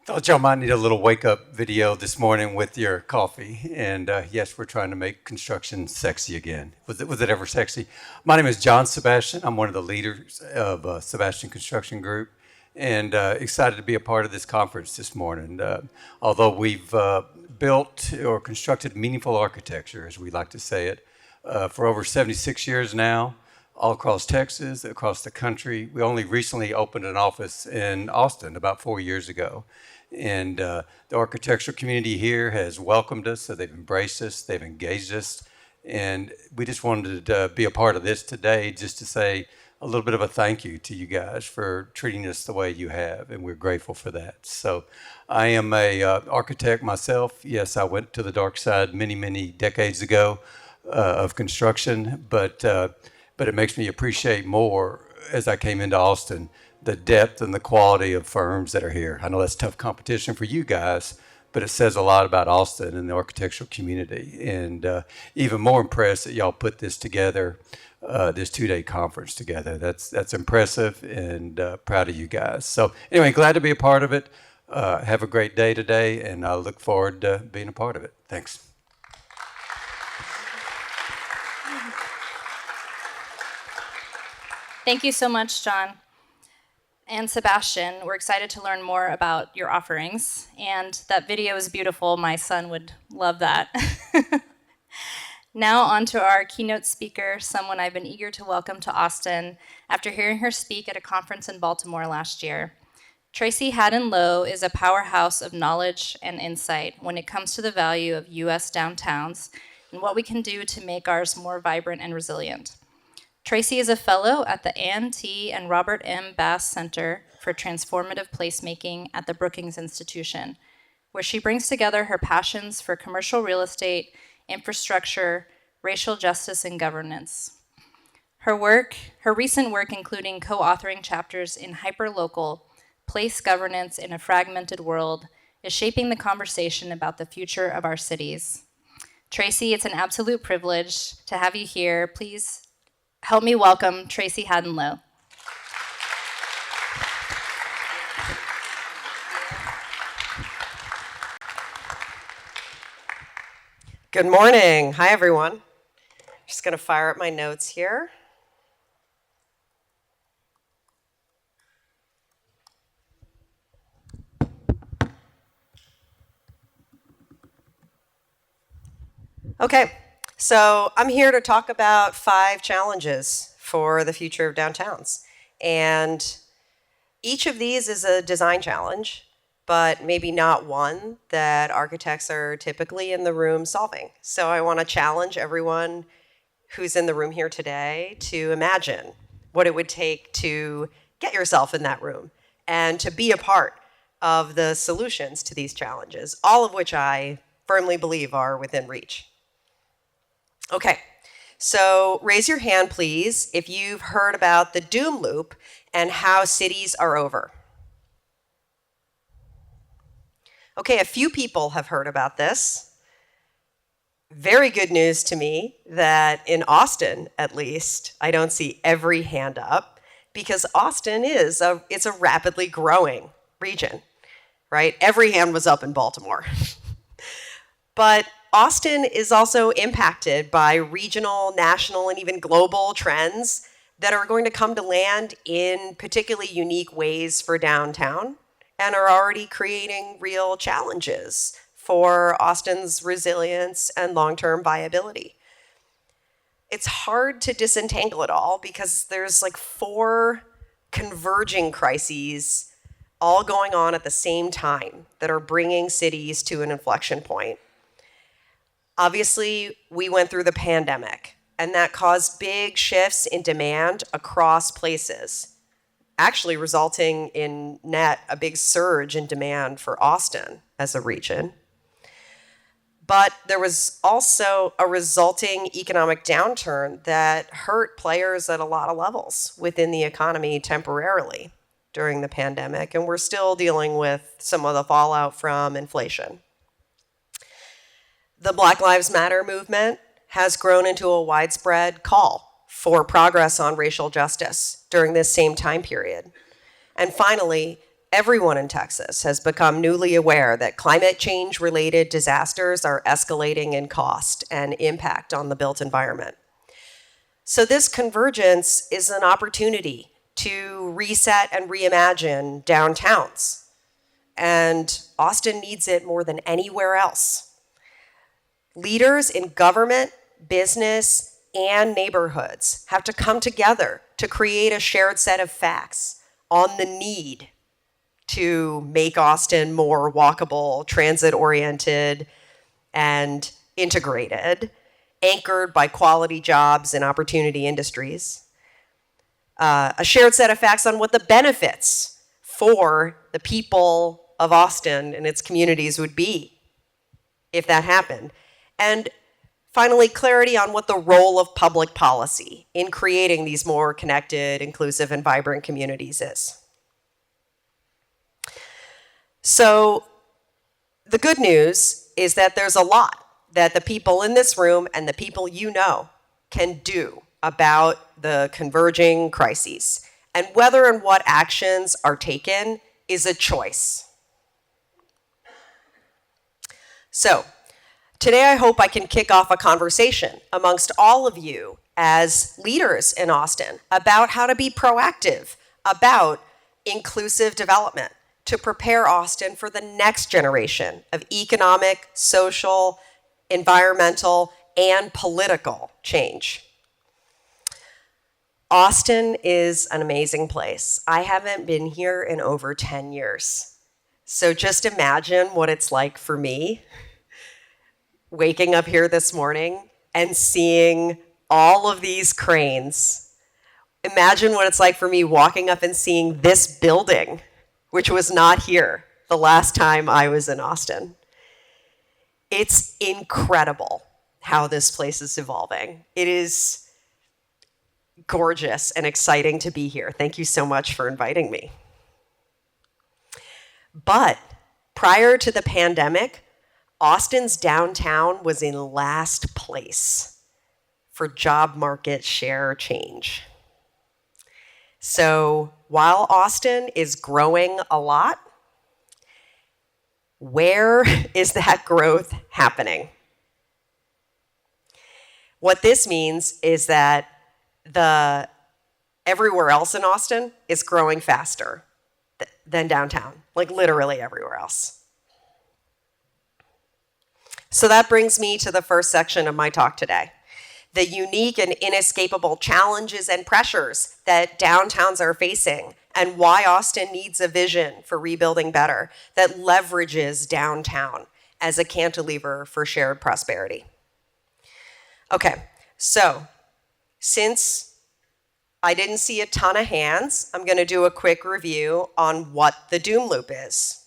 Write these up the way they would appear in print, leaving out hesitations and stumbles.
Thought y'all might need a little wake-up video this morning with your coffee. And yes, we're trying to make construction sexy again. Was it ever sexy? My name is John Sebastian. I'm one of the leaders of Sebastian Construction Group, and excited to be a part of this conference this morning. Although we've built or constructed meaningful architecture, as we like to say it, for over 76 years now, all across Texas, across the country. We only recently opened an office in Austin about 4 years ago. And the architectural community here has welcomed us, so they've embraced us, they've engaged us. And we just wanted to be a part of this today just to say a little bit of a thank you to you guys for treating us the way you have, and we're grateful for that. So I am a architect myself. Yes, I went to the dark side many, many decades ago of construction, but it makes me appreciate more as I came into Austin the depth and the quality of firms that are here. I know that's tough competition for you guys, but it says a lot about Austin and the architectural community. And even more impressed that y'all put this together, this two-day conference together. That's impressive, and proud of you guys. So anyway, glad to be a part of it. Have a great day today, and I look forward to being a part of it. Thanks. Thank you so much, John and Sebastian. We're excited to learn more about your offerings, and that video is beautiful. My son would love that. Now on to our keynote speaker, someone I've been eager to welcome to Austin after hearing her speak at a conference in Baltimore last year. Tracy Hadden Loh is a powerhouse of knowledge and insight when it comes to the value of U.S. downtowns and what we can do to make ours more vibrant and resilient. Tracy is a fellow at the Ann T. and Robert M. Bass Center for Transformative Placemaking at the Brookings Institution, where she brings together her passions for commercial real estate, infrastructure, racial justice, and governance. Her recent work, including co-authoring chapters in Hyperlocal, Place Governance in a Fragmented World, is shaping the conversation about the future of our cities. Tracy, it's an absolute privilege to have you here. Please help me welcome Tracy Hadden Loh. Good morning. Hi, everyone. Just going to fire up my notes here. Okay, so I'm here to talk about 5 challenges for the future of downtowns. And each of these is a design challenge, but maybe not one that architects are typically in the room solving. So I want to challenge everyone who's in the room here today to imagine what it would take to get yourself in that room and to be a part of the solutions to these challenges, all of which I firmly believe are within reach. Okay, so raise your hand, please, if you've heard about the doom loop and how cities are over. Okay, a few people have heard about this. Very good news to me that in Austin, at least, I don't see every hand up because Austin it's a rapidly growing region, right? Every hand was up in Baltimore. But Austin is also impacted by regional, national, and even global trends that are going to come to land in particularly unique ways for downtown and are already creating real challenges for Austin's resilience and long-term viability. It's hard to disentangle it all because there's like 4 converging crises all going on at the same time that are bringing cities to an inflection point. Obviously, we went through the pandemic, and that caused big shifts in demand across places, actually resulting in net a big surge in demand for Austin as a region. But there was also a resulting economic downturn that hurt players at a lot of levels within the economy temporarily during the pandemic, and we're still dealing with some of the fallout from inflation. The Black Lives Matter movement has grown into a widespread call for progress on racial justice during this same time period. And finally, everyone in Texas has become newly aware that climate change-related disasters are escalating in cost and impact on the built environment. So this convergence is an opportunity to reset and reimagine downtowns. And Austin needs it more than anywhere else. Leaders in government, business, and neighborhoods have to come together to create a shared set of facts on the need to make Austin more walkable, transit-oriented, and integrated, anchored by quality jobs and opportunity industries. A shared set of facts on what the benefits for the people of Austin and its communities would be if that happened. And finally, clarity on what the role of public policy in creating these more connected, inclusive, and vibrant communities is. So the good news is that there's a lot that the people in this room and the people you know can do about the converging crises. And whether and what actions are taken is a choice. So today I hope I can kick off a conversation amongst all of you as leaders in Austin about how to be proactive about inclusive development to prepare Austin for the next generation of economic, social, environmental, and political change. Austin is an amazing place. I haven't been here in over 10 years. So just imagine what it's like for me waking up here this morning and seeing all of these cranes. Imagine what it's like for me walking up and seeing this building, which was not here the last time I was in Austin. It's incredible how this place is evolving. It is gorgeous and exciting to be here. Thank you so much for inviting me. But prior to the pandemic, Austin's downtown was in last place for job market share change. So while Austin is growing a lot, where is that growth happening? What this means is that everywhere else in Austin is growing faster than downtown, like literally everywhere else. So that brings me to the first section of my talk today. The unique and inescapable challenges and pressures that downtowns are facing, and why Austin needs a vision for rebuilding better that leverages downtown as a cantilever for shared prosperity. Okay, so since I didn't see a ton of hands, I'm going to do a quick review on what the doom loop is.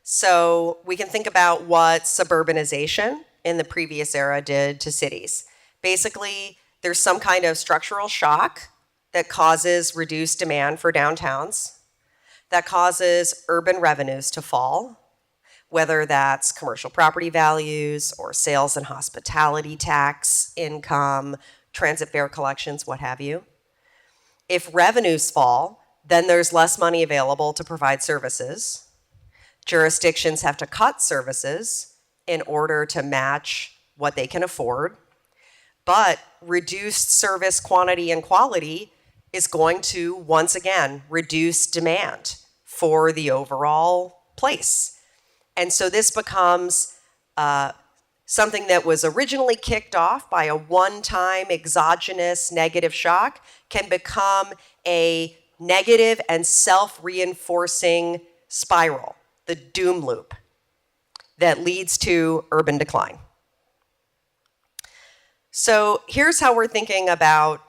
So we can think about what suburbanization in the previous era did to cities. Basically, there's some kind of structural shock that causes reduced demand for downtowns, that causes urban revenues to fall, whether that's commercial property values or sales and hospitality tax income, transit fare collections, what have you. If revenues fall, then there's less money available to provide services. Jurisdictions have to cut services in order to match what they can afford. But reduced service quantity and quality is going to, once again, reduce demand for the overall place. And so this becomes something that was originally kicked off by a one-time exogenous negative shock can become a negative and self-reinforcing spiral, the doom loop, that leads to urban decline. So here's how we're thinking about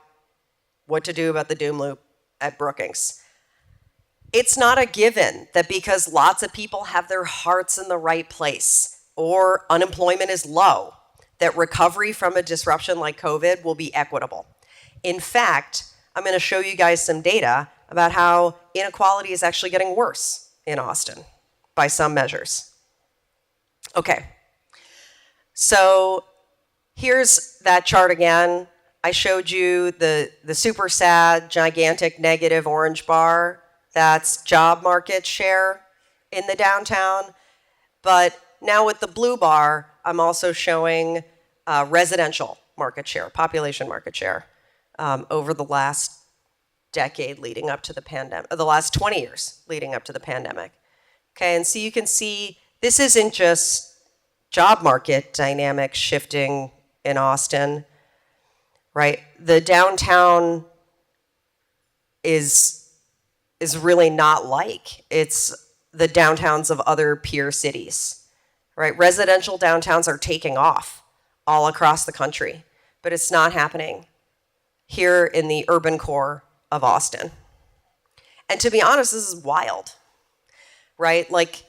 what to do about the doom loop at Brookings. It's not a given that because lots of people have their hearts in the right place or unemployment is low, that recovery from a disruption like COVID will be equitable. In fact, I'm going to show you guys some data about how inequality is actually getting worse in Austin by some measures. Okay, so here's that chart again. I showed you the super sad, gigantic negative orange bar. That's job market share in the downtown. But now with the blue bar, I'm also showing residential market share, population market share over the last decade leading up to the pandemic, the last 20 years leading up to the pandemic. Okay, and so you can see this isn't just job market dynamics shifting in Austin, right? The downtown is really not like it's the downtowns of other peer cities, right? Residential downtowns are taking off all across the country, but it's not happening here in the urban core of Austin. And to be honest, this is wild, right? Like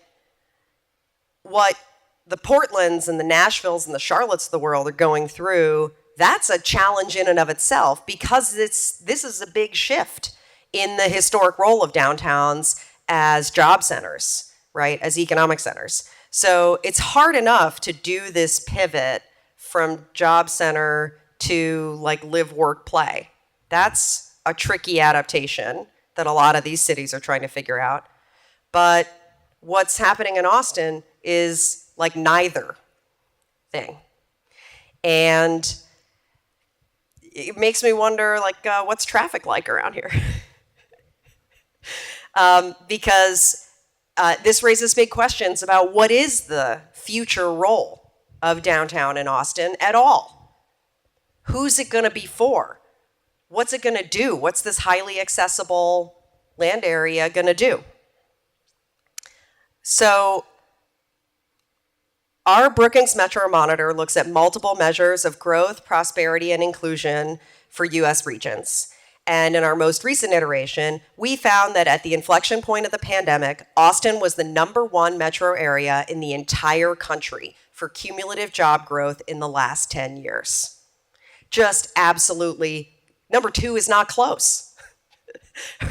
what the Portlands and the Nashvilles and the Charlottes of the world are going through, that's a challenge in and of itself because this is a big shift in the historic role of downtowns as job centers, right, as economic centers. So it's hard enough to do this pivot from job center to like live, work, play. That's a tricky adaptation that a lot of these cities are trying to figure out. But what's happening in Austin is like neither thing. And it makes me wonder, like, what's traffic like around here? Because this raises big questions about what is the future role of downtown in Austin at all? Who's it going to be for? What's it going to do? What's this highly accessible land area going to do? So our Brookings Metro Monitor looks at multiple measures of growth, prosperity, and inclusion for U.S. regions. And in our most recent iteration, we found that at the inflection point of the pandemic, Austin was the #1 metro area in the entire country for cumulative job growth in the last 10 years. Just absolutely, #2 is not close.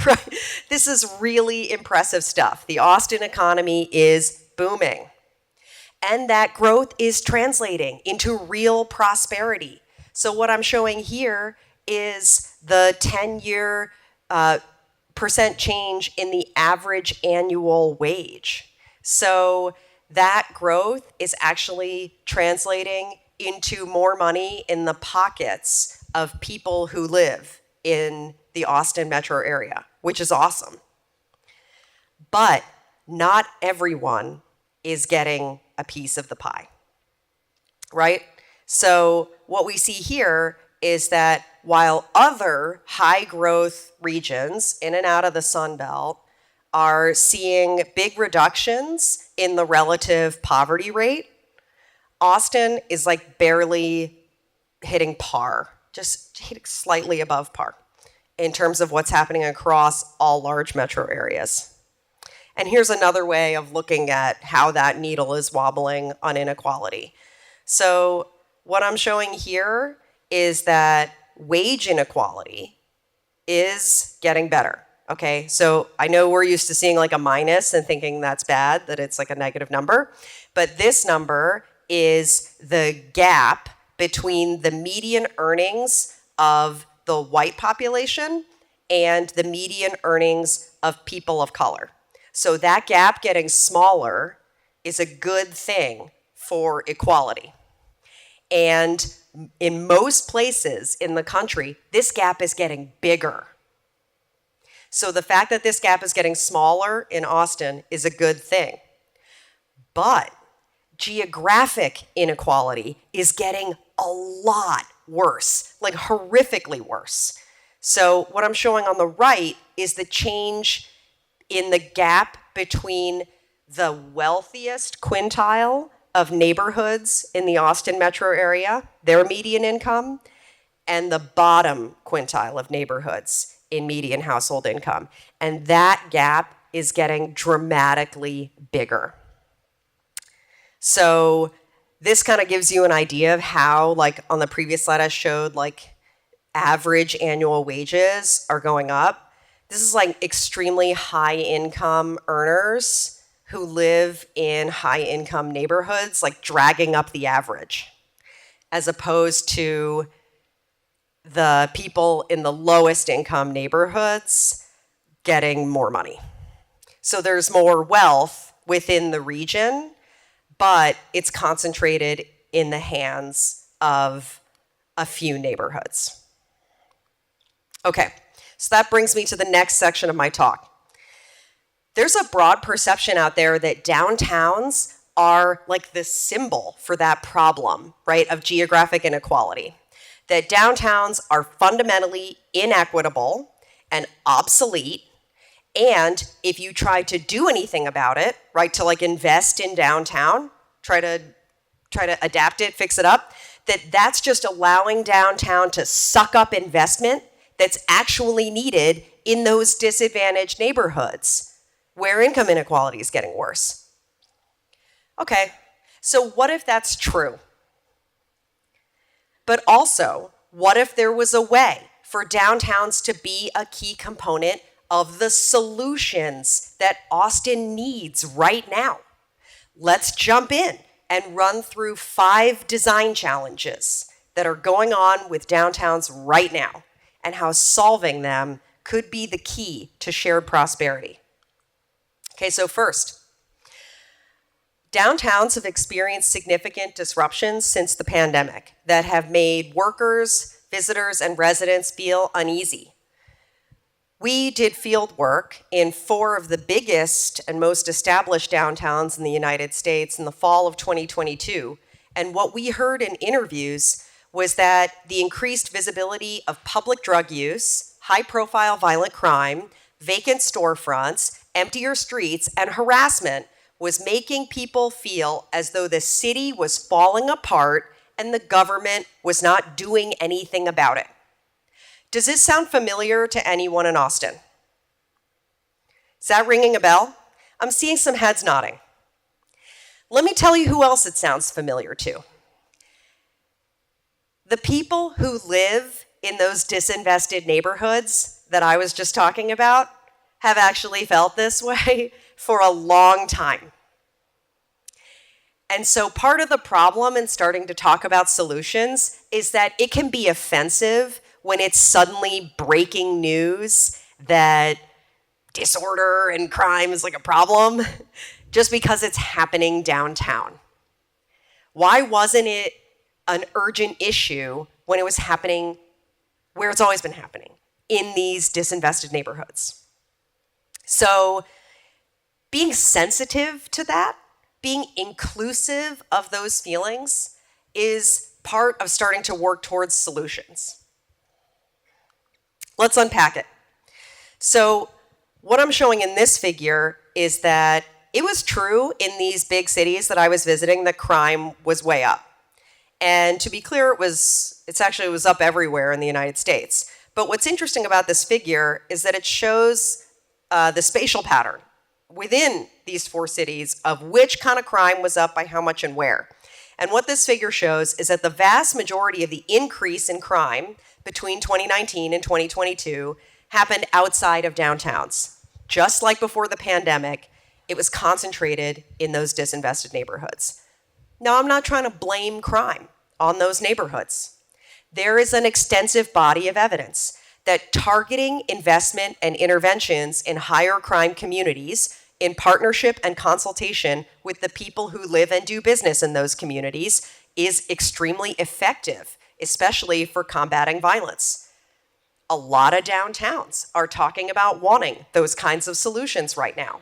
Right? This is really impressive stuff. The Austin economy is booming. And that growth is translating into real prosperity. So what I'm showing here is the 10-year percent change in the average annual wage. So that growth is actually translating into more money in the pockets of people who live in the Austin metro area, which is awesome. But not everyone is getting a piece of the pie, right? So what we see here is that while other high growth regions in and out of the Sun Belt are seeing big reductions in the relative poverty rate, Austin is like barely hitting par, just hitting slightly above par in terms of what's happening across all large metro areas. And here's another way of looking at how that needle is wobbling on inequality. So what I'm showing here is that wage inequality is getting better, okay? So I know we're used to seeing like a minus and thinking that's bad, that it's like a negative number, but this number is the gap between the median earnings of the white population and the median earnings of people of color. So that gap getting smaller is a good thing for equality. And in most places in the country, this gap is getting bigger. So the fact that this gap is getting smaller in Austin is a good thing. But geographic inequality is getting a lot worse, like horrifically worse. So what I'm showing on the right is the change in the gap between the wealthiest quintile of neighborhoods in the Austin metro area, their median income, and the bottom quintile of neighborhoods in median household income. And that gap is getting dramatically bigger. So this kind of gives you an idea of how, like on the previous slide I showed, like average annual wages are going up. This is like extremely high income earners who live in high income neighborhoods, like dragging up the average, as opposed to the people in the lowest income neighborhoods getting more money. So there's more wealth within the region, but it's concentrated in the hands of a few neighborhoods. Okay, so that brings me to the next section of my talk. There's a broad perception out there that downtowns are like the symbol for that problem, right, of geographic inequality. That downtowns are fundamentally inequitable and obsolete, and if you try to do anything about it, right, to like invest in downtown, try to adapt it, fix it up, that's just allowing downtown to suck up investment that's actually needed in those disadvantaged neighborhoods where income inequality is getting worse. Okay, so what if that's true? But also, what if there was a way for downtowns to be a key component of the solutions that Austin needs right now? Let's jump in and run through 5 design challenges that are going on with downtowns right now and how solving them could be the key to shared prosperity. Okay, so first, downtowns have experienced significant disruptions since the pandemic that have made workers, visitors, and residents feel uneasy. We did field work in 4 of the biggest and most established downtowns in the United States in the fall of 2022. And what we heard in interviews was that the increased visibility of public drug use, high-profile violent crime, vacant storefronts, emptier streets, and harassment was making people feel as though the city was falling apart and the government was not doing anything about it. Does this sound familiar to anyone in Austin? Is that ringing a bell? I'm seeing some heads nodding. Let me tell you who else it sounds familiar to. The people who live in those disinvested neighborhoods that I was just talking about have actually felt this way for a long time. And so part of the problem in starting to talk about solutions is that it can be offensive when it's suddenly breaking news that disorder and crime is like a problem just because it's happening downtown. Why wasn't it an urgent issue when it was happening where it's always been happening, in these disinvested neighborhoods? So being sensitive to that, being inclusive of those feelings is part of starting to work towards solutions. Let's unpack it. So what I'm showing in this figure is that it was true in these big cities that I was visiting that crime was way up. And to be clear, it was up everywhere in the United States. But what's interesting about this figure is that it shows the spatial pattern within these 4 cities of which kind of crime was up by how much and where. And what this figure shows is that the vast majority of the increase in crime between 2019 and 2022 happened outside of downtowns. Just like before the pandemic, it was concentrated in those disinvested neighborhoods. Now, I'm not trying to blame crime on those neighborhoods. There is an extensive body of evidence that targeting investment and interventions in higher crime communities in partnership and consultation with the people who live and do business in those communities is extremely effective, especially for combating violence. A lot of downtowns are talking about wanting those kinds of solutions right now.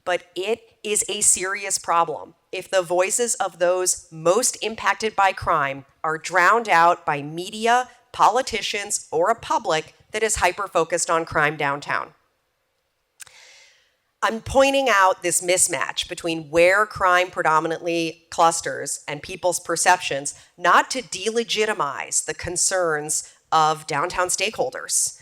But it is a serious problem if the voices of those most impacted by crime are drowned out by media, politicians, or a public that is hyper-focused on crime downtown. I'm pointing out this mismatch between where crime predominantly clusters and people's perceptions, not to delegitimize the concerns of downtown stakeholders,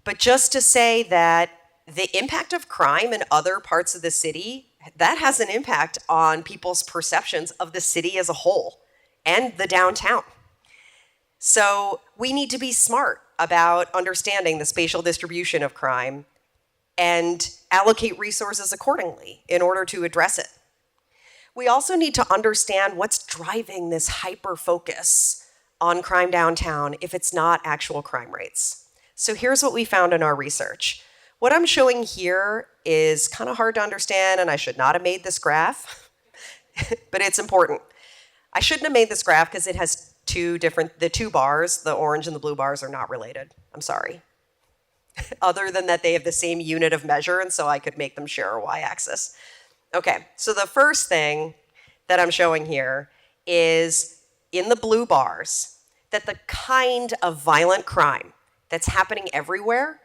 but just to say that the impact of crime in other parts of the city, that has an impact on people's perceptions of the city as a whole and the downtown. So we need to be smart about understanding the spatial distribution of crime and allocate resources accordingly in order to address it. We also need to understand what's driving this hyper-focus on crime downtown if it's not actual crime rates. So here's what we found in our research. What I'm showing here is kind of hard to understand, and I should not have made this graph, but it's important. I shouldn't have made this graph because it has the two bars, the orange and the blue bars, are not related. I'm sorry. Other than that, they have the same unit of measure, and so I could make them share a y-axis. Okay, so the first thing that I'm showing here is in the blue bars that the kind of violent crime that's happening everywhere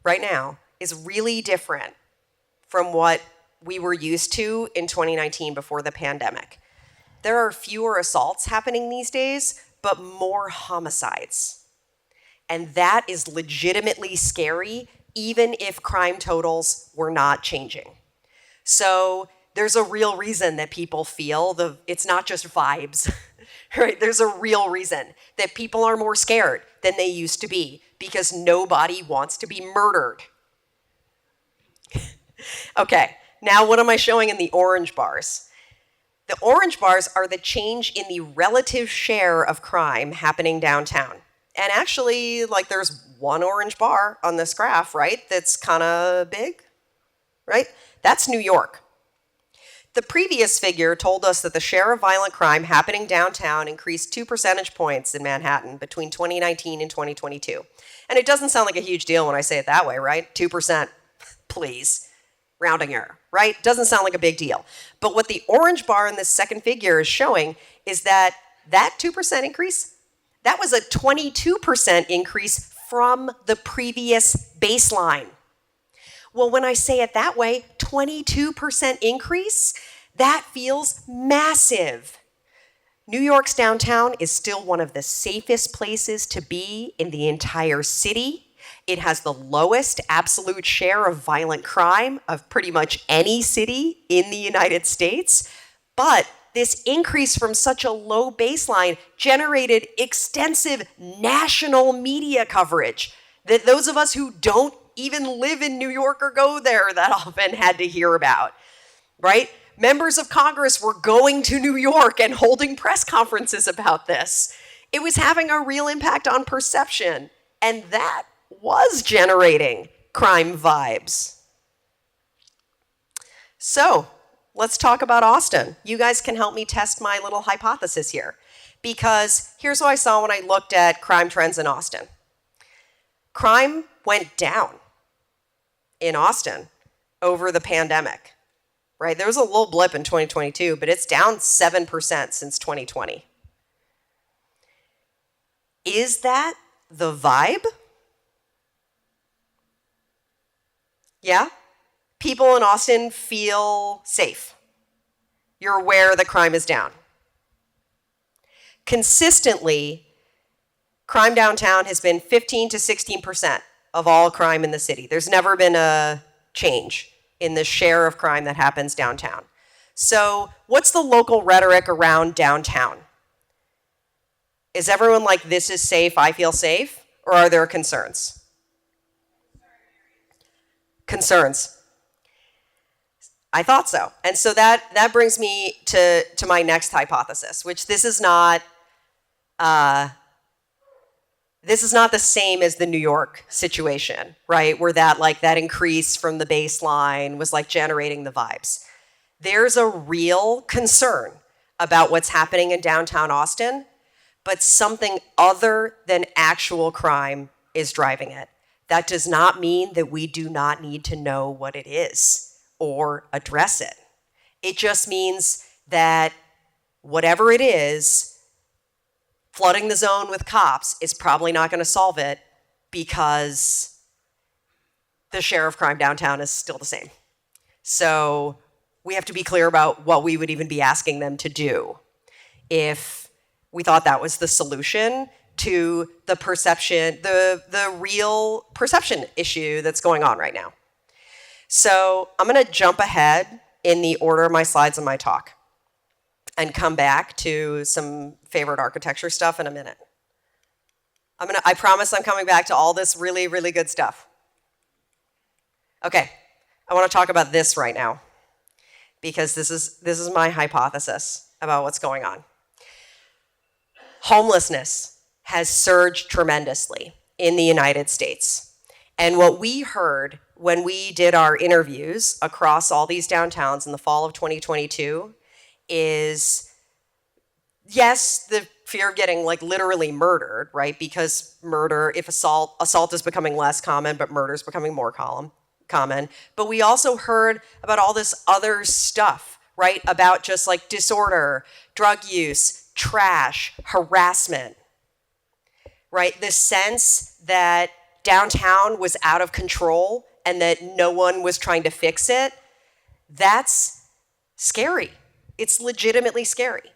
right now is really different from what we were used to in 2019 before the pandemic. There are fewer assaults happening these days, but more homicides. And that is legitimately scary, even if crime totals were not changing. So there's a real reason that people feel it's not just vibes, right? There's a real reason that people are more scared than they used to be because nobody wants to be murdered. Okay, now what am I showing in the orange bars? The orange bars are the change in the relative share of crime happening downtown. And actually, like, there's one orange bar on this graph, right, that's kind of big, right? That's New York. The previous figure told us that the share of violent crime happening downtown increased 2 percentage points in Manhattan between 2019 and 2022. And it doesn't sound like a huge deal when I say it that way, right? 2%, please. Rounding error, right? Doesn't sound like a big deal. But what the orange bar in this second figure is showing is that 2% increase, that was a 22% increase from the previous baseline. Well, when I say it that way, 22% increase, that feels massive. New York's downtown is still one of the safest places to be in the entire city. It has the lowest absolute share of violent crime of pretty much any city in the United States. But this increase from such a low baseline generated extensive national media coverage that those of us who don't even live in New York or go there that often had to hear about, right? Members of Congress were going to New York and holding press conferences about this. It was having a real impact on perception, and that was generating crime vibes. So, let's talk about Austin. You guys can help me test my little hypothesis here. Because here's what I saw when I looked at crime trends in Austin. Crime went down in Austin over the pandemic, right? There was a little blip in 2022, but it's down 7% since 2020. Is that the vibe? Yeah? People in Austin feel safe. You're aware that crime is down. Consistently, crime downtown has been 15 to 16% of all crime in the city. There's never been a change in the share of crime that happens downtown. So what's the local rhetoric around downtown? Is everyone like, this is safe, I feel safe? Or are there concerns? Concerns. I thought so. And so that brings me to my next hypothesis, which this is not the same as the New York situation, right? Where that increase from the baseline was like generating the vibes. There's a real concern about what's happening in downtown Austin, but something other than actual crime is driving it. That does not mean that we do not need to know what it is or address it. It just means that whatever it is, flooding the zone with cops is probably not going to solve it because the share of crime downtown is still the same. So we have to be clear about what we would even be asking them to do if we thought that was the solution to the perception, the real perception issue that's going on right now. So I'm going to jump ahead in the order of my slides and my talk and come back to some favorite architecture stuff in a minute. I promise I'm coming back to all this really, really good stuff. Okay, I want to talk about this right now because this is my hypothesis about what's going on. Homelessness has surged tremendously in the United States. And what we heard when we did our interviews across all these downtowns in the fall of 2022 is, yes, the fear of getting like literally murdered, right? Because murder, if assault is becoming less common, but murder is becoming more common. But we also heard about all this other stuff, right? About just like disorder, drug use, trash, harassment, right? The sense that downtown was out of control and that no one was trying to fix it, that's scary. It's legitimately scary.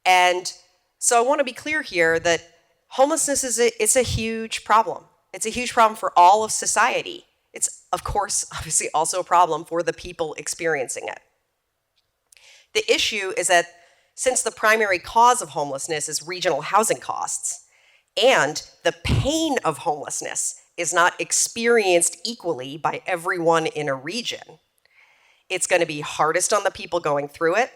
And so I want to be clear here that homelessness it's a huge problem. It's a huge problem for all of society. It's, of course, obviously also a problem for the people experiencing it. The issue is that since the primary cause of homelessness is regional housing costs, and the pain of homelessness is not experienced equally by everyone in a region, it's going to be hardest on the people going through it.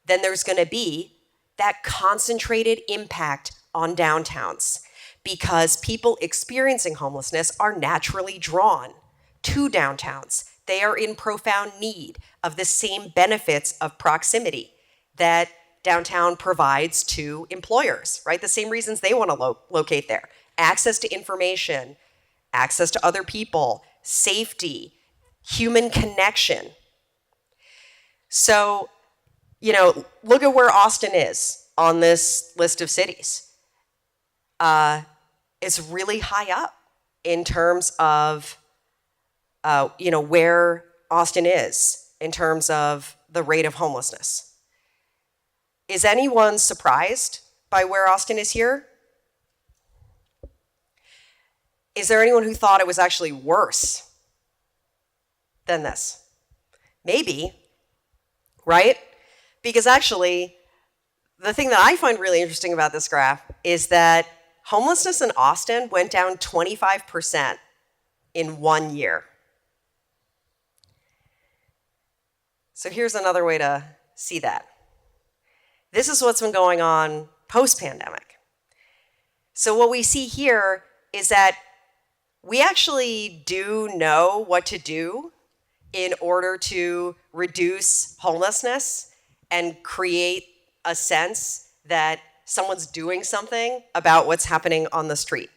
Then there's going to be that concentrated impact on downtowns because people experiencing homelessness are naturally drawn to downtowns. They are in profound need of the same benefits of proximity that downtown provides to employers, right? The same reasons they want to locate there. Access to information, access to other people, safety, human connection. So, look at where Austin is on this list of cities. It's really high up in terms of, where Austin is in terms of the rate of homelessness. Is anyone surprised by where Austin is here? Is there anyone who thought it was actually worse than this? Maybe, right? Because actually, the thing that I find really interesting about this graph is that homelessness in Austin went down 25% in 1 year. So here's another way to see that. This is what's been going on post-pandemic. So what we see here is that we actually do know what to do in order to reduce homelessness and create a sense that someone's doing something about what's happening on the street,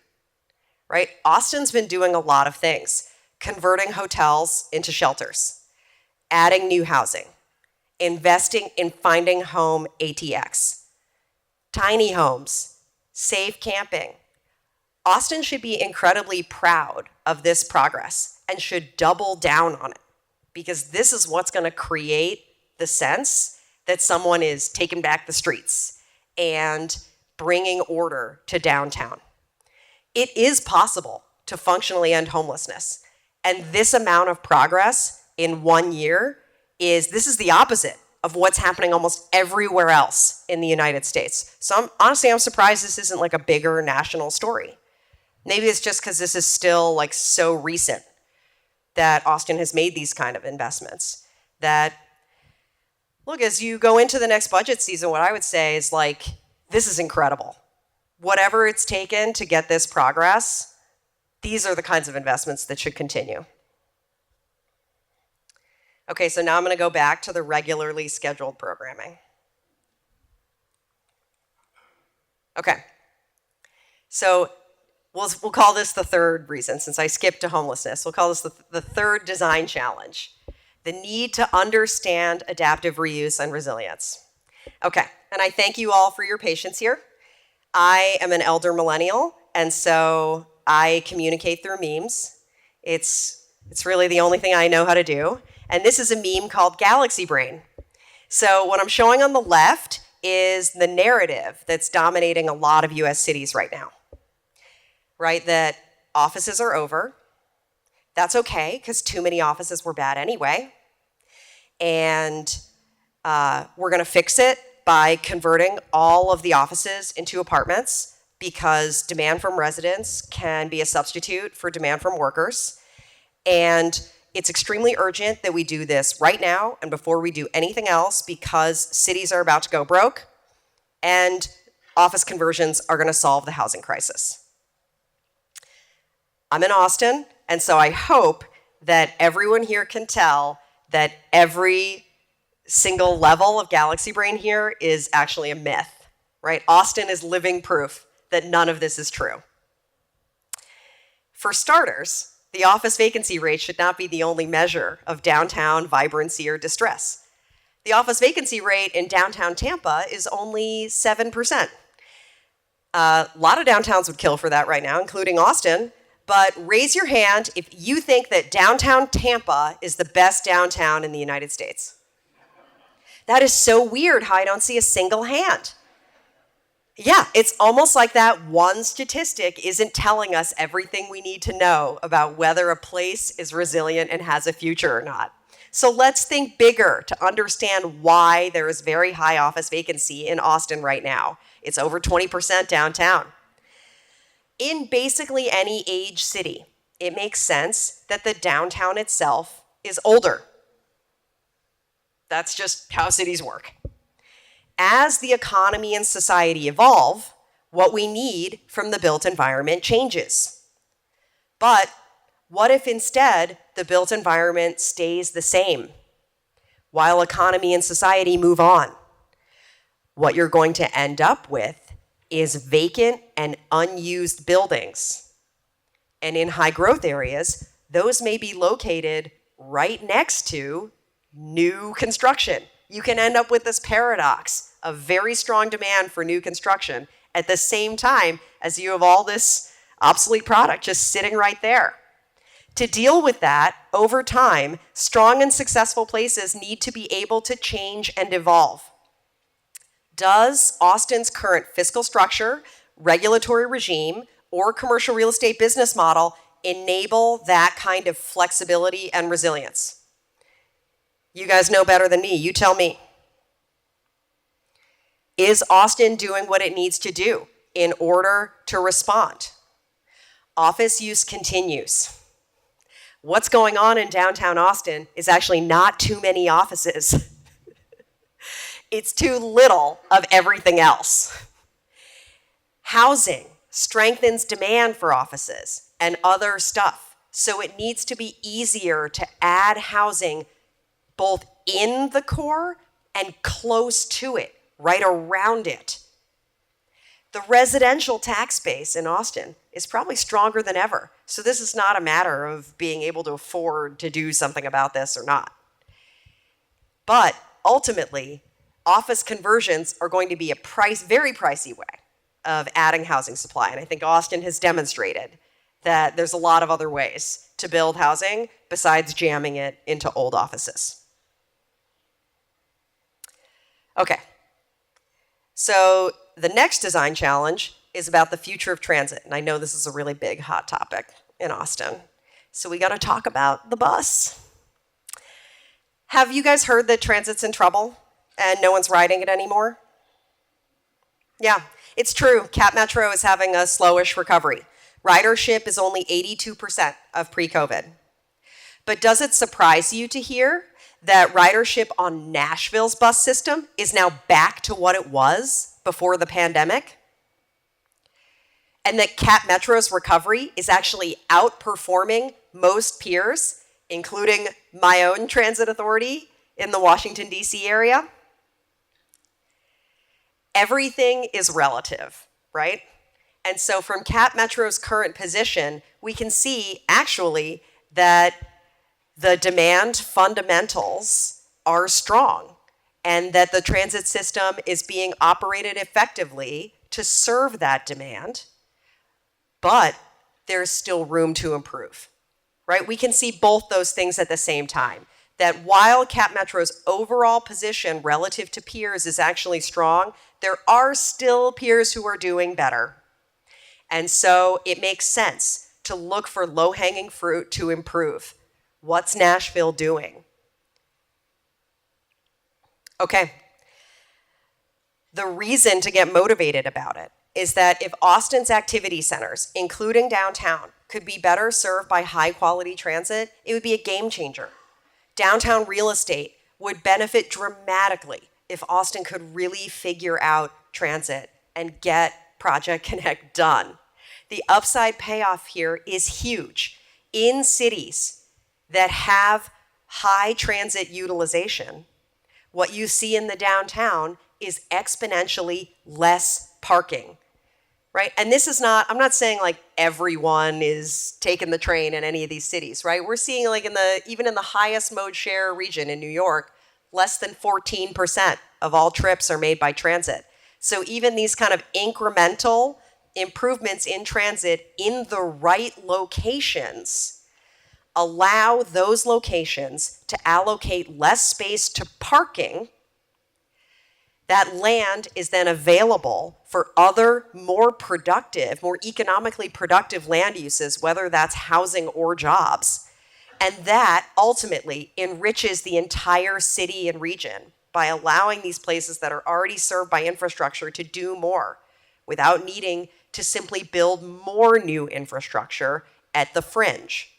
right? Austin's been doing a lot of things, converting hotels into shelters, adding new housing, investing in finding home ATX, tiny homes, safe camping. Austin should be incredibly proud of this progress and should double down on it because this is what's going to create the sense that someone is taking back the streets and bringing order to downtown. It is possible to functionally end homelessness, and this amount of progress in 1 year this is the opposite of what's happening almost everywhere else in the United States. So I'm surprised this isn't like a bigger national story. Maybe it's just because this is still like so recent that Austin has made these kind of investments. That, look, as you go into the next budget season, what I would say is like, this is incredible. Whatever it's taken to get this progress, these are the kinds of investments that should continue. Okay, so now I'm going to go back to the regularly scheduled programming. Okay, so we'll call this the third reason, since I skipped to homelessness. We'll call this the third design challenge. the need to understand adaptive reuse and resilience. Okay, and I thank you all for your patience here. I am an elder millennial, and so I communicate through memes. It's really the only thing I know how to do. And this is a meme called Galaxy Brain. So what I'm showing on the left is the narrative that's dominating a lot of US cities right now, right? That offices are over. That's okay, because too many offices were bad anyway. And we're going to fix it by converting all of the offices into apartments, because demand from residents can be a substitute for demand from workers. And it's extremely urgent that we do this right now and before we do anything else, because cities are about to go broke and office conversions are going to solve the housing crisis. I'm in Austin, and so I hope that everyone here can tell that every single level of Galaxy Brain here is actually a myth, right? Austin is living proof that none of this is true. For starters, the office vacancy rate should not be the only measure of downtown vibrancy or distress. The office vacancy rate in downtown Tampa is only 7%. A lot of downtowns would kill for that right now, including Austin, but raise your hand if you think that downtown Tampa is the best downtown in the United States. That is so weird how I don't see a single hand. Yeah, it's almost like that one statistic isn't telling us everything we need to know about whether a place is resilient and has a future or not. So let's think bigger to understand why there is very high office vacancy in Austin right now. It's over 20% downtown. In basically any age city, it makes sense that the downtown itself is older. That's just how cities work. As the economy and society evolve, what we need from the built environment changes. But what if instead the built environment stays the same while economy and society move on? What you're going to end up with is vacant and unused buildings. And in high growth areas, those may be located right next to new construction. You can end up with this paradox of very strong demand for new construction at the same time as you have all this obsolete product just sitting right there. To deal with that, over time, strong and successful places need to be able to change and evolve. Does Austin's current fiscal structure, regulatory regime, or commercial real estate business model enable that kind of flexibility and resilience? You guys know better than me. You tell me. Is Austin doing what it needs to do in order to respond? Office use continues. What's going on in downtown Austin is actually not too many offices. It's too little of everything else. Housing strengthens demand for offices and other stuff, so it needs to be easier to add housing both in the core and close to it, right around it. The residential tax base in Austin is probably stronger than ever. So this is not a matter of being able to afford to do something about this or not. But ultimately, office conversions are going to be a very pricey way of adding housing supply. And I think Austin has demonstrated that there's a lot of other ways to build housing besides jamming it into old offices. Okay, so the next design challenge is about the future of transit. And I know this is a really big, hot topic in Austin. So we got to talk about the bus. Have you guys heard that transit's in trouble and no one's riding it anymore? Yeah, it's true. Cap Metro is having a slowish recovery. Ridership is only 82% of pre-COVID. But does it surprise you to hear that ridership on Nashville's bus system is now back to what it was before the pandemic? And that Cap Metro's recovery is actually outperforming most peers, including my own transit authority in the Washington, D.C. area? Everything is relative, right? And so from Cap Metro's current position, we can see actually that the demand fundamentals are strong and that the transit system is being operated effectively to serve that demand, but there's still room to improve, right? We can see both those things at the same time. That while CapMetro's overall position relative to peers is actually strong, there are still peers who are doing better. And so it makes sense to look for low-hanging fruit to improve. What's Nashville doing? Okay. The reason to get motivated about it is that if Austin's activity centers, including downtown, could be better served by high-quality transit, it would be a game changer. Downtown real estate would benefit dramatically if Austin could really figure out transit and get Project Connect done. The upside payoff here is huge. In cities that have high transit utilization, what you see in the downtown is exponentially less parking, right? And this is not, I'm not saying like everyone is taking the train in any of these cities, right? We're seeing like even in the highest mode share region in New York, less than 14% of all trips are made by transit. So even these kind of incremental improvements in transit in the right locations allow those locations to allocate less space to parking. That land is then available for other more productive, more economically productive land uses, whether that's housing or jobs. And that ultimately enriches the entire city and region by allowing these places that are already served by infrastructure to do more without needing to simply build more new infrastructure at the fringe.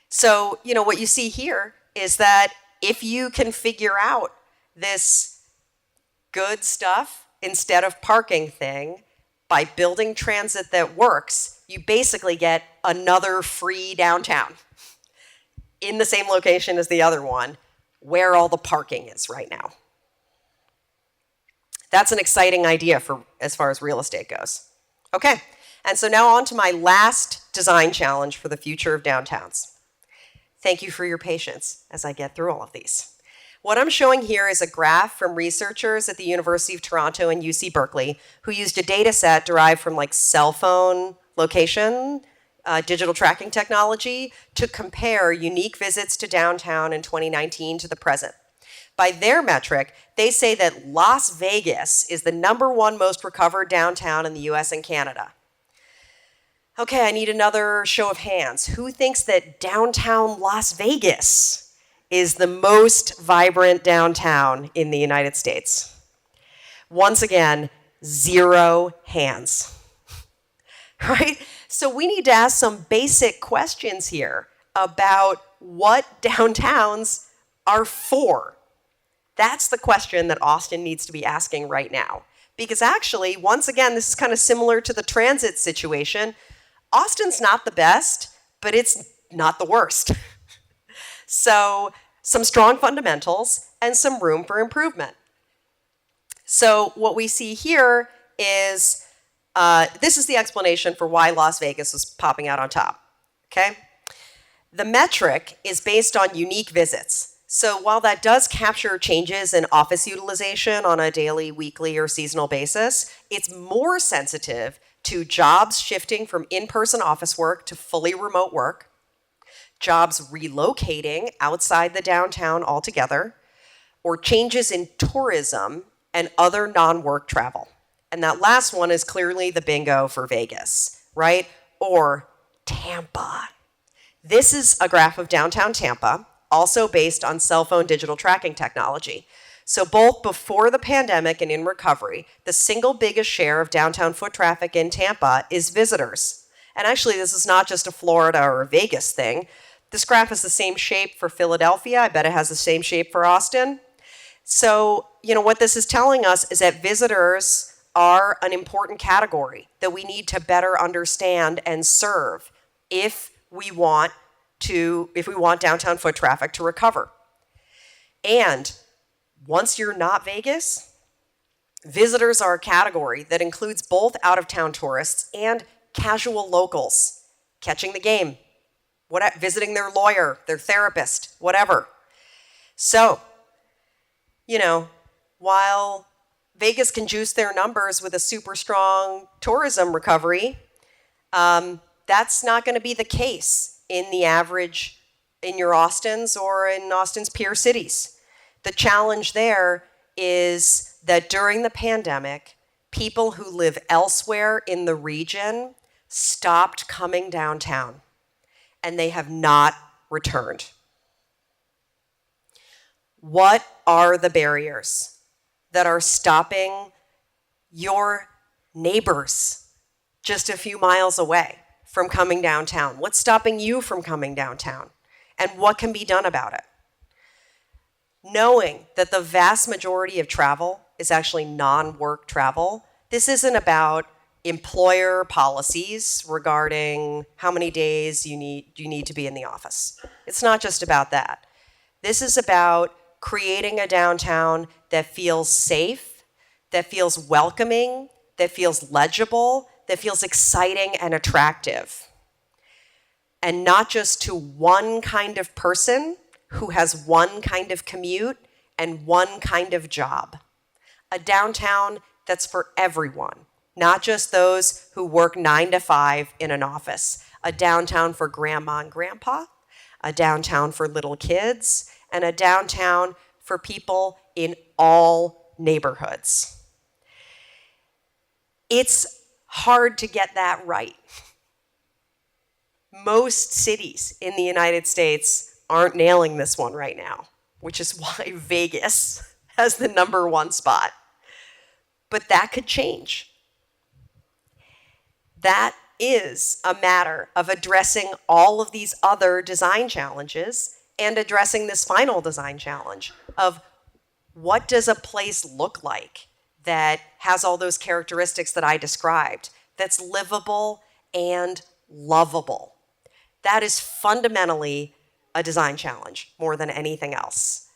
So, what you see here is that if you can figure out this good stuff instead of parking thing by building transit that works, you basically get another free downtown in the same location as the other one, where all the parking is right now. That's an exciting idea for as far as real estate goes. Okay, and so now on to my last design challenge for the future of downtowns. Thank you for your patience as I get through all of these. What I'm showing here is a graph from researchers at the University of Toronto and UC Berkeley who used a data set derived from like cell phone location, digital tracking technology to compare unique visits to downtown in 2019 to the present. By their metric, they say that Las Vegas is the #1 most recovered downtown in the US and Canada. Okay, I need another show of hands. Who thinks that downtown Las Vegas is the most vibrant downtown in the United States? Once again, 0 hands. Right? So we need to ask some basic questions here about what downtowns are for. That's the question that Austin needs to be asking right now. Because actually, once again, this is kind of similar to the transit situation. Austin's not the best, but it's not the worst. So some strong fundamentals and some room for improvement. So what we see here is, this is the explanation for why Las Vegas is popping out on top, okay? The metric is based on unique visits. So while that does capture changes in office utilization on a daily, weekly, or seasonal basis, it's more sensitive to jobs shifting from in-person office work to fully remote work, jobs relocating outside the downtown altogether, or changes in tourism and other non-work travel. And that last one is clearly the bingo for Vegas, right? Or Tampa. This is a graph of downtown Tampa, also based on cell phone digital tracking technology. So both before the pandemic and in recovery, the single biggest share of downtown foot traffic in Tampa is visitors. And actually, this is not just a Florida or a Vegas thing. This graph is the same shape for Philadelphia. I bet it has the same shape for Austin. So, what this is telling us is that visitors are an important category that we need to better understand and serve if we want downtown foot traffic to recover. And once you're not Vegas, visitors are a category that includes both out-of-town tourists and casual locals catching the game, visiting their lawyer, their therapist, whatever. So, while Vegas can juice their numbers with a super strong tourism recovery, that's not going to be the case in your Austins or in Austin's peer cities. The challenge there is that during the pandemic, people who live elsewhere in the region stopped coming downtown, and they have not returned. What are the barriers that are stopping your neighbors just a few miles away from coming downtown? What's stopping you from coming downtown? And what can be done about it? Knowing that the vast majority of travel is actually non-work travel, this isn't about employer policies regarding how many days you need to be in the office. It's not just about that. This is about creating a downtown that feels safe, that feels welcoming, that feels legible, that feels exciting and attractive. And not just to one kind of person who has one kind of commute and one kind of job. A downtown that's for everyone, not just those who work 9 to 5 in an office. A downtown for grandma and grandpa, a downtown for little kids, and a downtown for people in all neighborhoods. It's hard to get that right. Most cities in the United States aren't nailing this one right now, which is why Vegas has the #1 spot. But that could change. That is a matter of addressing all of these other design challenges and addressing this final design challenge of what does a place look like that has all those characteristics that I described, that's livable and lovable. That is fundamentally a design challenge more than anything else.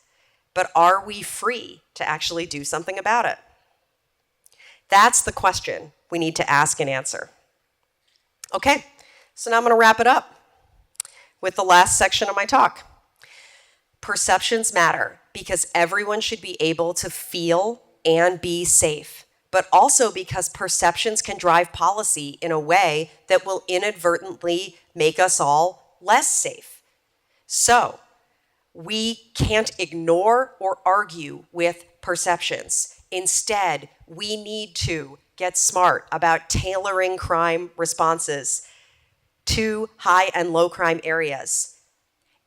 But are we free to actually do something about it? That's the question we need to ask and answer. Okay, so now I'm going to wrap it up with the last section of my talk. Perceptions matter because everyone should be able to feel and be safe, but also because perceptions can drive policy in a way that will inadvertently make us all less safe. So, we can't ignore or argue with perceptions. Instead, we need to get smart about tailoring crime responses to high and low crime areas.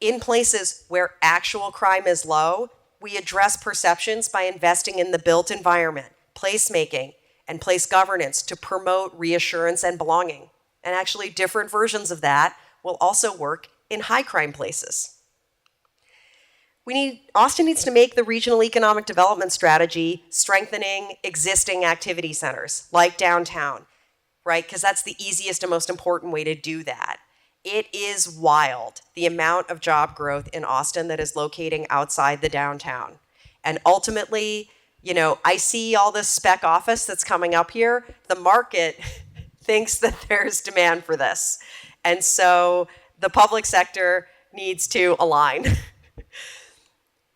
In places where actual crime is low, we address perceptions by investing in the built environment, placemaking, and place governance to promote reassurance and belonging. And actually, different versions of that will also work in high crime places. Austin needs to make the regional economic development strategy strengthening existing activity centers like downtown, right? Because that's the easiest and most important way to do that. It is wild, the amount of job growth in Austin that is locating outside the downtown. And ultimately, I see all this spec office that's coming up here. The market thinks that there's demand for this. And so the public sector needs to align.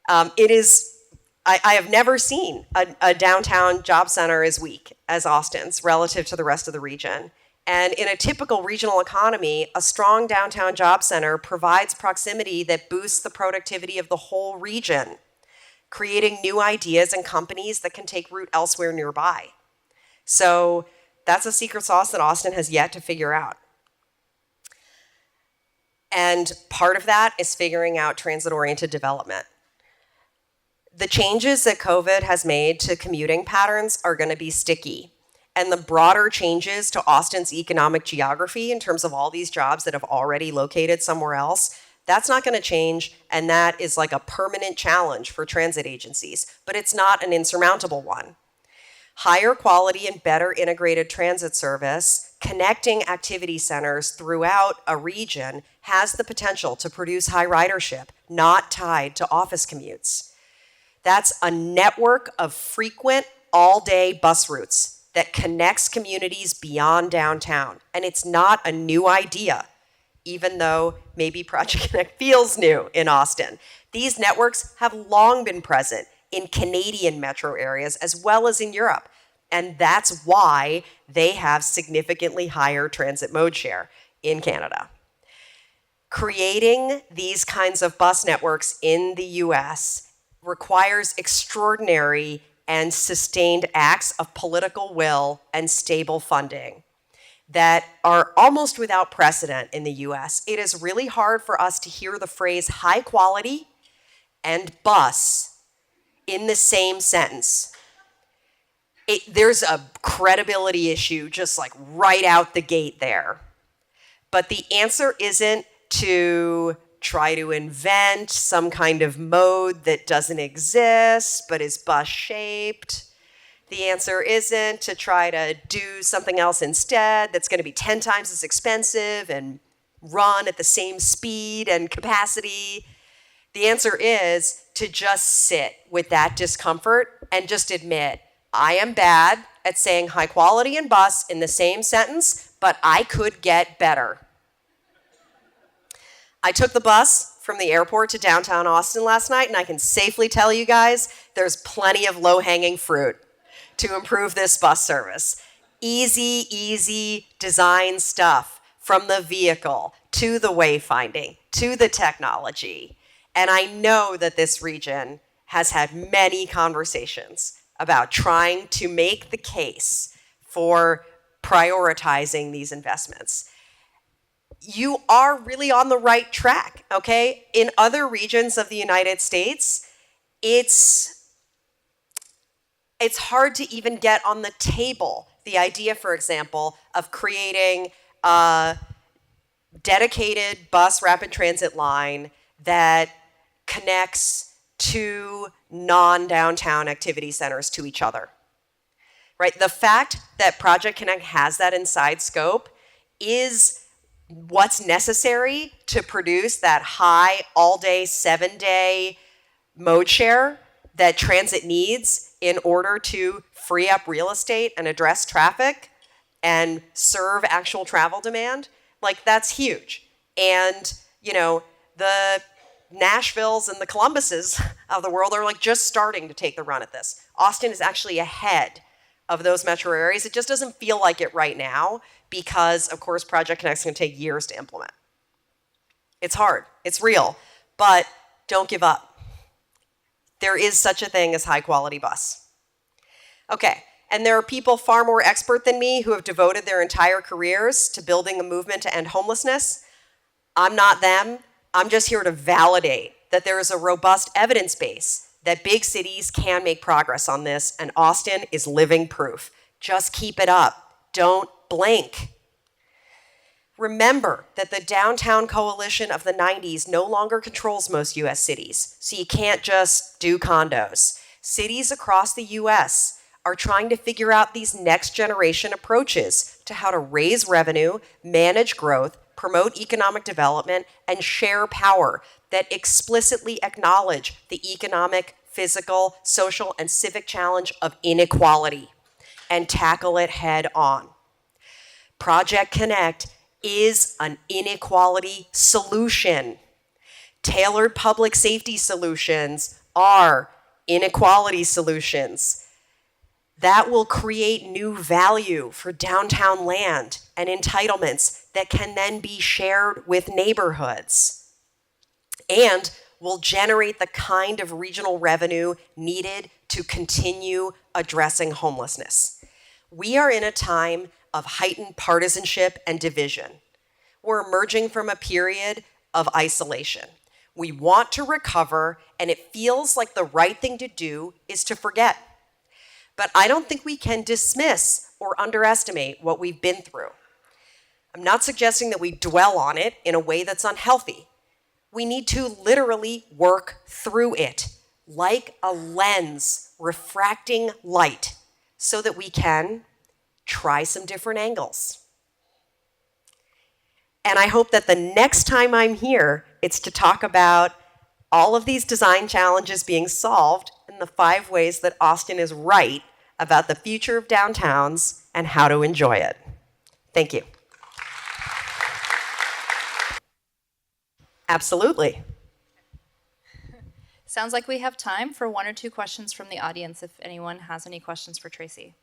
I have never seen a downtown job center as weak as Austin's relative to the rest of the region. And in a typical regional economy, a strong downtown job center provides proximity that boosts the productivity of the whole region, creating new ideas and companies that can take root elsewhere nearby. So that's a secret sauce that Austin has yet to figure out. And part of that is figuring out transit-oriented development. The changes that COVID has made to commuting patterns are going to be sticky. And the broader changes to Austin's economic geography in terms of all these jobs that have already located somewhere else, that's not going to change. And that is like a permanent challenge for transit agencies. But it's not an insurmountable one. Higher quality and better integrated transit service, connecting activity centers throughout a region has the potential to produce high ridership, not tied to office commutes. That's a network of frequent all-day bus routes that connects communities beyond downtown. And it's not a new idea. even though maybe Project Connect feels new in Austin. These networks have long been present in Canadian metro areas as well as in Europe. And that's why they have significantly higher transit mode share in Canada. Creating these kinds of bus networks in the US requires extraordinary and sustained acts of political will and stable funding that are almost without precedent in the US. It is really hard for us to hear the phrase high quality and bus in the same sentence. There's a credibility issue just like right out the gate there. But the answer isn't to try to invent some kind of mode that doesn't exist but is bus shaped. The answer isn't to try to do something else instead that's going to be 10 times as expensive and run at the same speed and capacity. The answer is to just sit with that discomfort and just admit, I am bad at saying high quality and bus in the same sentence, but I could get better. I took the bus from the airport to downtown Austin last night, and I can safely tell you guys there's plenty of low-hanging fruit to improve this bus service. Easy design stuff, from the vehicle to the wayfinding to the technology. And I know that this region has had many conversations about trying to make the case for prioritizing these investments. You are really on the right track, okay? In other regions of the United States, it's hard to even get on the table the idea, for example, of creating a dedicated bus rapid transit line that connects two non-downtown activity centers to each other, right? The fact that Project Connect has that inside scope is what's necessary to produce that high all-day, 7-day mode share that transit needs in order to free up real estate and address traffic and serve actual travel demand. Like, that's huge. And, you know, the Nashvilles and the Columbuses of the world are like just starting to take the run at this. Austin is actually ahead of those metro areas. It just doesn't feel like it right now because, of course, Project Connect is going to take years to implement. It's hard. It's real. But don't give up. There is such a thing as high-quality bus. Okay, and there are people far more expert than me who have devoted their entire careers to building a movement to end homelessness. I'm not them. I'm just here to validate that there is a robust evidence base that big cities can make progress on this, and Austin is living proof. Just keep it up. Don't blink. Remember that the downtown coalition of the 90s no longer controls most US cities, so you can't just do condos. Cities across the US are trying to figure out these next generation approaches to how to raise revenue, manage growth, promote economic development, and share power that explicitly acknowledge the economic, physical, social, and civic challenge of inequality and tackle it head on. Project Connect is an inequality solution. Tailored public safety solutions are inequality solutions. That will create new value for downtown land and entitlements that can then be shared with neighborhoods and will generate the kind of regional revenue needed to continue addressing homelessness. We are in a time of heightened partisanship and division. We're emerging from a period of isolation. We want to recover, and it feels like the right thing to do is to forget. But I don't think we can dismiss or underestimate what we've been through. I'm not suggesting that we dwell on it in a way that's unhealthy. We need to literally work through it, like a lens refracting light, so that we can try some different angles. And I hope that the next time I'm here, it's to talk about all of these design challenges being solved and the 5 ways that Austin is right about the future of downtowns and how to enjoy it. Thank you. Absolutely. Sounds like we have time for 1 or 2 questions from the audience if anyone has any questions for Tracy.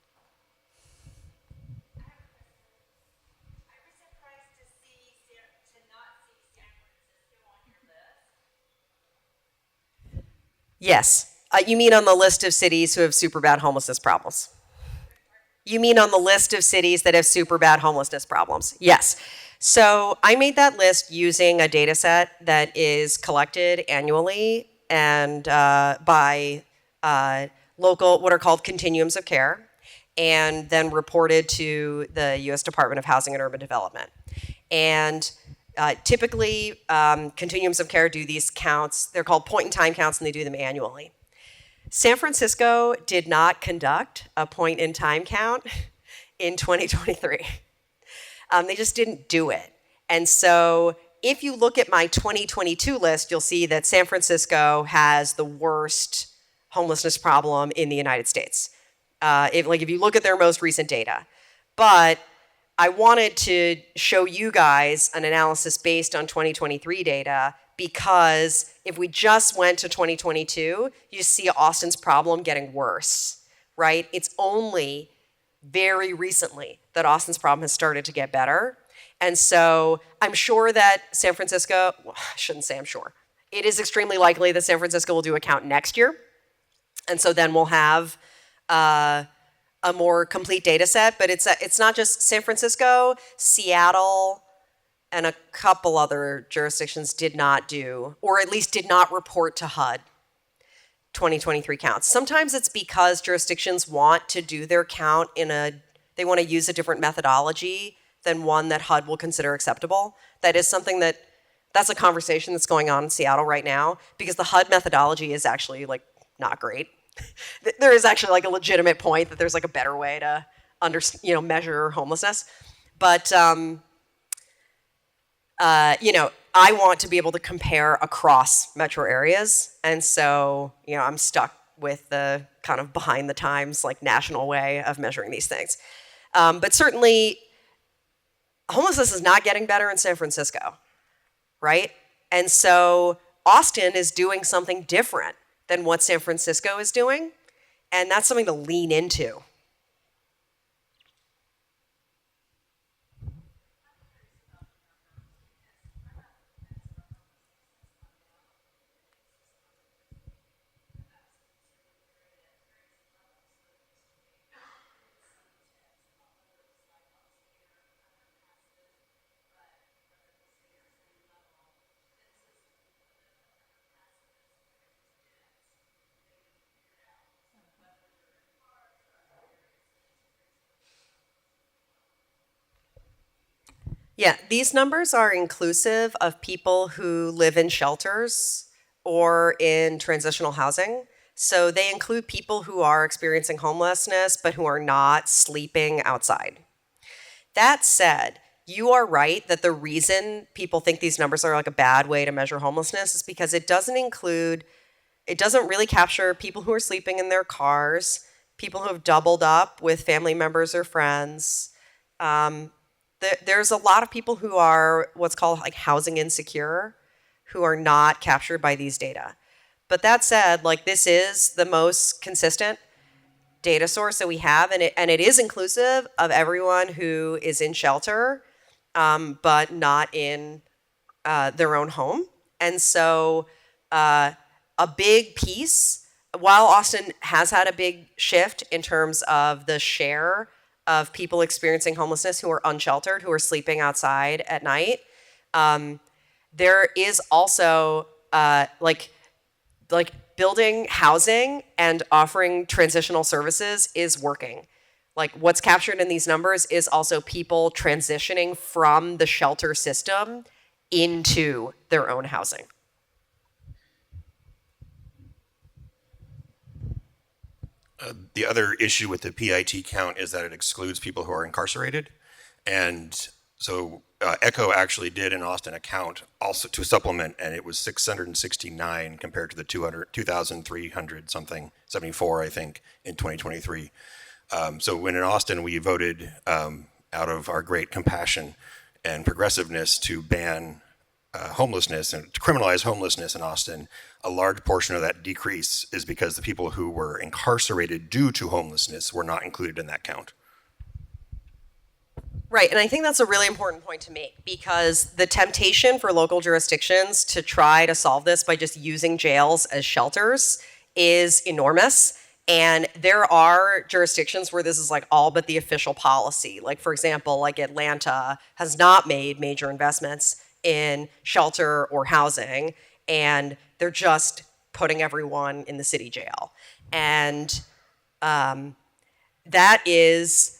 Yes. You mean on the list of cities who have super bad homelessness problems? You mean on the list of cities that have super bad homelessness problems? Yes. So I made that list using a data set that is collected annually and by local, what are called continuums of care, and then reported to the U.S. Department of Housing and Urban Development. And typically, continuums of care do these counts. They're called point-in-time counts, and they do them annually. San Francisco did not conduct a point-in-time count in 2023. They just didn't do it. And so if you look at my 2022 list, you'll see that San Francisco has the worst homelessness problem in the United States. If you look at their most recent data. But I wanted to show you guys an analysis based on 2023 data, because if we just went to 2022, you see Austin's problem getting worse, right? It's only very recently that Austin's problem has started to get better. And so I'm sure that San Francisco, well, I shouldn't say I'm sure. It is extremely likely that San Francisco will do a count next year. And so then we'll have a more complete data set. But it's not just San Francisco, Seattle, and a couple other jurisdictions did not do, or at least did not report to HUD 2023 counts. Sometimes it's because jurisdictions want to do their count they want to use a different methodology than one that HUD will consider acceptable. That is something that's a conversation that's going on in Seattle right now, because the HUD methodology is actually not great. There is actually a legitimate point that there's a better way to measure homelessness. But I want to be able to compare across metro areas. And so, I'm stuck with the kind of behind the times, national way of measuring these things. But certainly, homelessness is not getting better in San Francisco, right? And so Austin is doing something different than what San Francisco is doing. And that's something to lean into. Yeah, these numbers are inclusive of people who live in shelters or in transitional housing. So they include people who are experiencing homelessness, but who are not sleeping outside. That said, you are right that the reason people think these numbers are a bad way to measure homelessness is because it doesn't really capture people who are sleeping in their cars, people who have doubled up with family members or friends. There's a lot of people who are what's called housing insecure, who are not captured by these data. But that said, this is the most consistent data source that we have, and it is inclusive of everyone who is in shelter, but not in their own home. And so a big piece, while Austin has had a big shift in terms of the share of people experiencing homelessness who are unsheltered, who are sleeping outside at night, there is also building housing and offering transitional services is working. What's captured in these numbers is also people transitioning from the shelter system into their own housing. The other issue with the PIT count is that it excludes people who are incarcerated. And so ECHO actually did in Austin a count also to supplement, and it was 669 compared to the 2,300 something, 74, I think, in 2023. So when in Austin, we voted out of our great compassion and progressiveness to ban homelessness and to criminalize homelessness in Austin, a large portion of that decrease is because the people who were incarcerated due to homelessness were not included in that count. Right, and I think that's a really important point to make because the temptation for local jurisdictions to try to solve this by just using jails as shelters is enormous. And there are jurisdictions where this is like all but the official policy. Like, for example, like Atlanta has not made major investments in shelter or housing, and they're just putting everyone in the city jail. And that is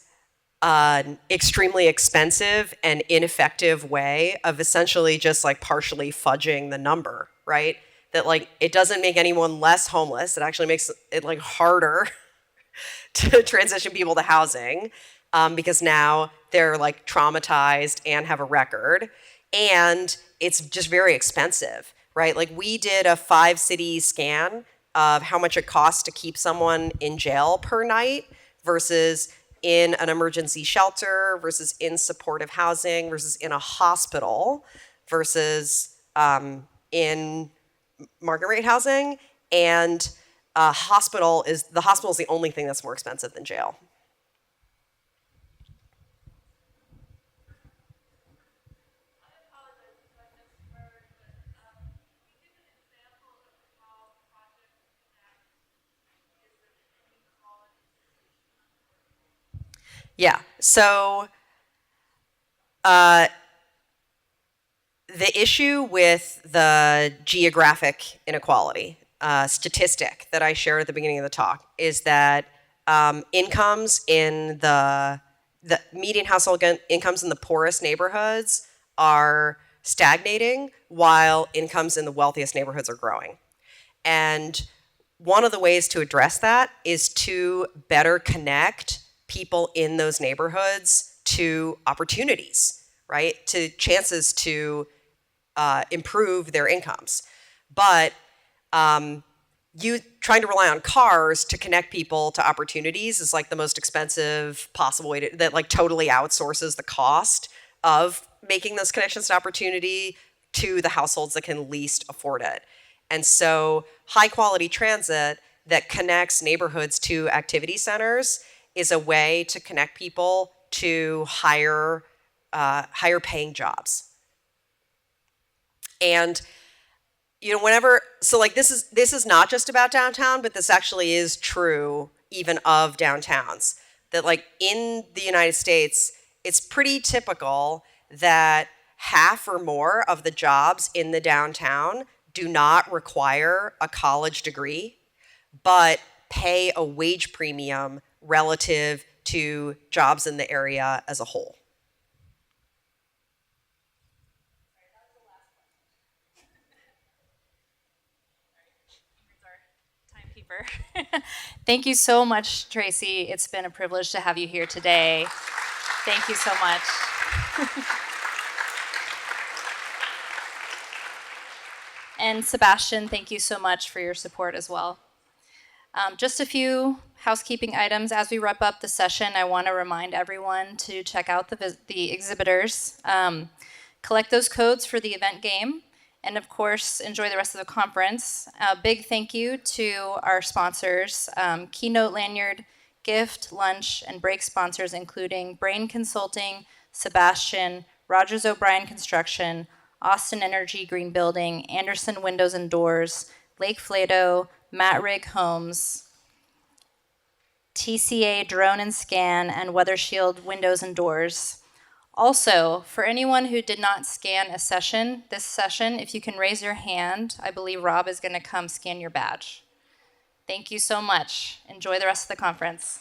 an extremely expensive and ineffective way of essentially just like partially fudging the number, right? That like it doesn't make anyone less homeless. It actually makes it like harder to transition people to housing because now they're like traumatized and have a record, and it's just very expensive, right? Like we did a 5-city scan of how much it costs to keep someone in jail per night versus in an emergency shelter versus in supportive housing versus in a hospital versus in market rate housing. And the hospital is the only thing that's more expensive than jail. Yeah, so the issue with the geographic inequality statistic that I shared at the beginning of the talk is that incomes in the median household incomes in the poorest neighborhoods are stagnating while incomes in the wealthiest neighborhoods are growing. And one of the ways to address that is to better connect people in those neighborhoods to opportunities, right? To chances to improve their incomes. But you trying to rely on cars to connect people to opportunities is like the most expensive possible way that like totally outsources the cost of making those connections to opportunity to the households that can least afford it. And so high quality transit that connects neighborhoods to activity centers is a way to connect people to higher paying jobs. And this is not just about downtown, but this actually is true even of downtowns. That like in the United States, it's pretty typical that half or more of the jobs in the downtown do not require a college degree, but pay a wage premium relative to jobs in the area as a whole. Timekeeper. Thank you so much, Tracy. It's been a privilege to have you here today. Thank you so much. And Sebastian, thank you so much for your support as well. Just a few housekeeping items. As we wrap up the session, I want to remind everyone to check out the exhibitors, collect those codes for the event game, and of course, enjoy the rest of the conference. A big thank you to our sponsors, Keynote Lanyard, gift, lunch, and break sponsors, including Brain Consulting, Sebastian, Rogers O'Brien Construction, Austin Energy Green Building, Anderson Windows and Doors, Lake Flato, Matt Rig Homes, TCA Drone and Scan, and Weather Shield Windows and Doors. Also, for anyone who did not scan this session, if you can raise your hand, I believe Rob is going to come scan your badge. Thank you so much. Enjoy the rest of the conference.